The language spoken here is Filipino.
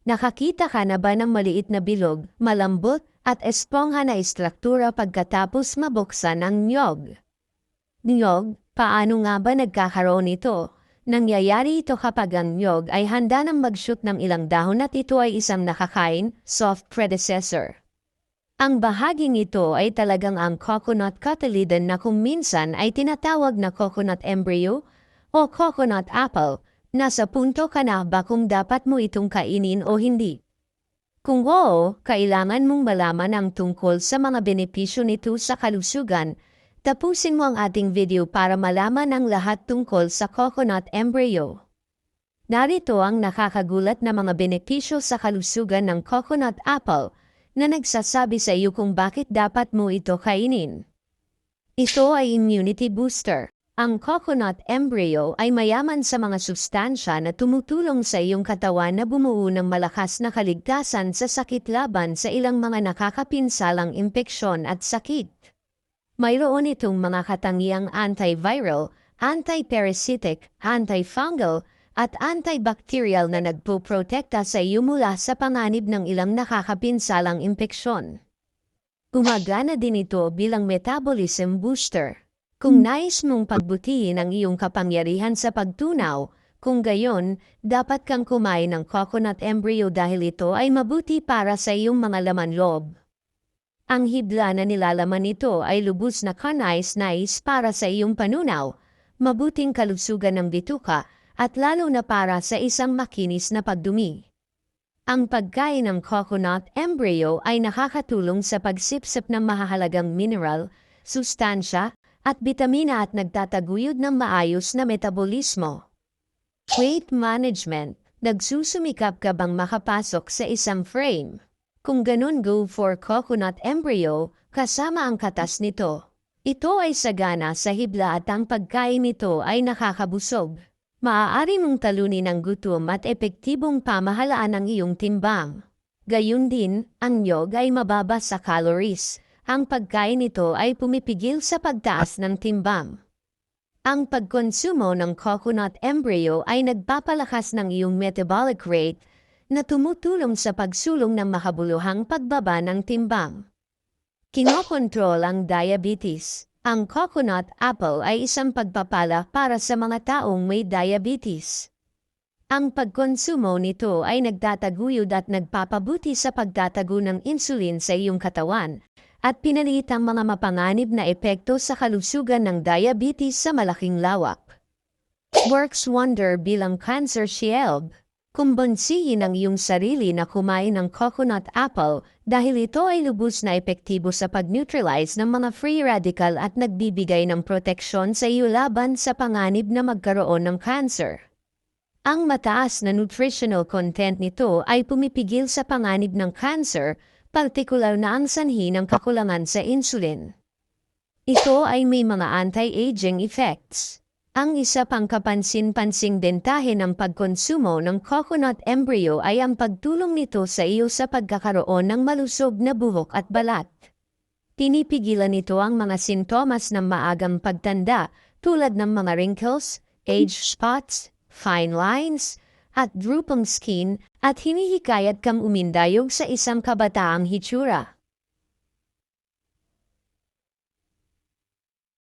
Nakakita ka na ba ng maliit na bilog, malambot, at espongha na istruktura pagkatapos mabuksan ang niyog? Niyog, paano nga ba nagkakaroon ito? Nangyayari ito kapag ang niyog ay handa ng mag-shoot ng ilang dahon at ito ay isang nakakain, soft predecessor. Ang bahaging ito ay talagang ang coconut cotyledon na kung minsan ay tinatawag na coconut embryo o coconut apple. Nasa punto ka na ba kung dapat mo itong kainin o hindi? Kung oo, kailangan mong malaman ang tungkol sa mga benepisyo nito sa kalusugan. Tapusin mo ang ating video para malaman ang lahat tungkol sa coconut embryo. Narito ang nakakagulat na mga benepisyo sa kalusugan ng coconut apple na nagsasabi sa iyo kung bakit dapat mo ito kainin. Ito ay immunity booster. Ang coconut embryo ay mayaman sa mga sustansya na tumutulong sa iyong katawan na bumuo ng malakas na kaligtasan sa sakit laban sa ilang mga nakakapinsalang impeksyon at sakit. Mayroon itong mga katangiang antiviral, antiparasitic, antifungal, at antibacterial na nagpoprotekta sa iyo mula sa panganib ng ilang nakakapinsalang impeksyon. Gumagana din ito bilang metabolism booster. Kung nais mong pagbutihin ang iyong kapangyarihan sa pagtunaw, kung gayon, dapat kang kumain ng coconut embryo dahil ito ay mabuti para sa iyong mga laman loob. Ang hibla na nilalaman nito ay lubos na kanais-nais para sa iyong panunaw, mabuting kalusugan ng bituka, at lalo na para sa isang makinis na pagdumi. Ang pagkain ng coconut embryo ay nakakatulong sa pagsipsip ng mahahalagang mineral, sustansya, at bitamina at nagtataguyod ng maayos na metabolismo. Weight management. Nagsusumikap ka bang makapasok sa isang frame? Kung ganun, go for coconut embryo kasama ang katas nito. Ito ay sagana sa hibla at ang pagkain nito ay nakakabusog. Maaari mong talunin ang gutom at epektibong pamahalaan ang iyong timbang. Gayun din, ang niyog ay mababa sa calories. Ang pagkain nito ay pumipigil sa pagtaas ng timbang. Ang pagkonsumo ng coconut embryo ay nagpapalakas ng iyong metabolic rate na tumutulong sa pagsulong ng makabuluhang pagbaba ng timbang. Kinokontrol ang diabetes. Ang coconut apple ay isang pagpapala para sa mga taong may diabetes. Ang pagkonsumo nito ay nagtataguyod at nagpapabuti sa pagtatago ng insulin sa iyong katawan at pinaliit ang mga mapanganib na epekto sa kalusugan ng diabetes sa malaking lawak. Works wonder bilang cancer shield. Kumbonsihin ang iyong sarili na kumain ng coconut apple dahil ito ay lubos na epektibo sa pag-neutralize ng mga free radical at nagbibigay ng proteksyon sa iyo laban sa panganib na magkaroon ng cancer. Ang mataas na nutritional content nito ay pumipigil sa panganib ng cancer, partikular na ang sanhi ng kakulangan sa insulin. Ito ay may mga anti-aging effects. Ang isa pang kapansin-pansing bentahe ng pagkonsumo ng coconut embryo ay ang pagtulong nito sa iyo sa pagkakaroon ng malusog na buhok at balat. Pinipigilan nito ang mga sintomas ng maagang pagtanda tulad ng mga wrinkles, age spots, fine lines, at drooping skin at hinihikayat kang umindayog sa isang kabataang hitsura.